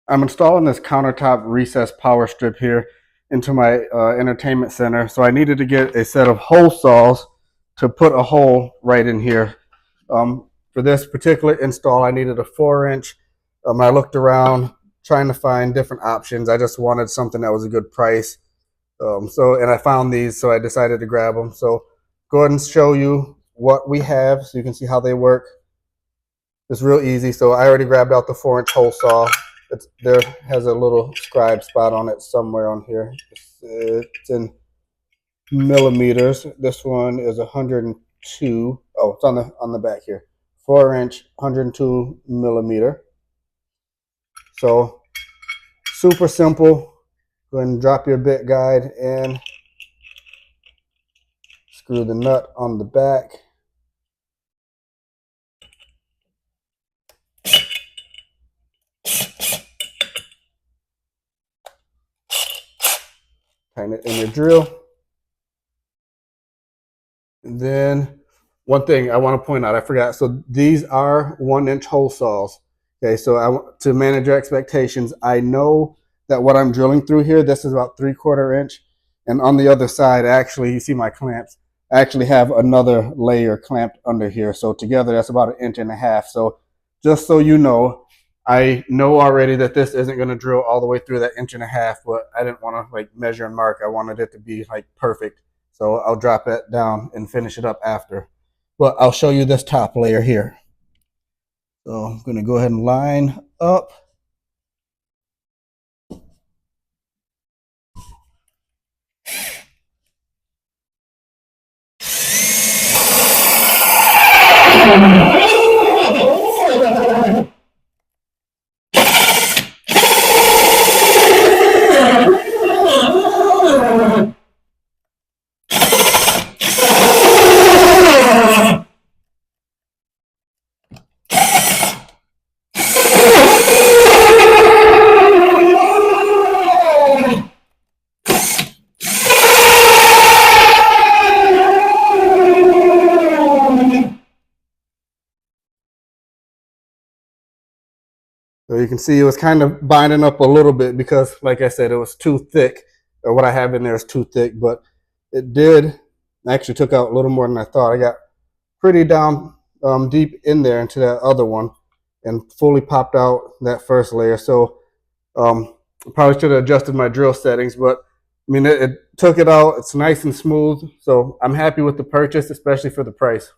I'm installing this countertop recessed power strip here into my entertainment center. So I needed to get a set of hole saws to put a hole right in here. For this particular install, I needed a 4-inch. I looked around trying to find different options. I just wanted something that was a good price. And I found these, so I decided to grab them. So go ahead and show you what we have so you can see how they work. It's real easy. So I already grabbed out the 4-inch hole saw. There has a little scribe spot on it somewhere on here. It's in millimeters. This one is 102. Oh, it's on the back here. 4-inch, 102 millimeter. So super simple. Go ahead and drop your bit guide in. Screw the nut on the back. Tighten it in your drill. And then one thing I want to point out, I forgot. So these are 1-inch hole saws. Okay, so to manage your expectations, I know that what I'm drilling through here, this is about 3/4 inch. And on the other side, actually, you see my clamps, I actually have another layer clamped under here. So together, that's about 1.5 inches. So just so you know, I know already that this isn't going to drill all the way through that 1.5 inches, but I didn't want to like measure and mark. I wanted it to be like perfect. So I'll drop it down and finish it up after. But I'll show you this top layer here. So I'm going to go ahead and line up. So you can see it was kind of binding up a little bit because, like I said, it was too thick, or what I have in there is too thick, but it did actually took out a little more than I thought. I got pretty down deep in there into that other one and fully popped out that first layer. So probably should have adjusted my drill settings, but I mean, it took it out. It's nice and smooth. So I'm happy with the purchase, especially for the price.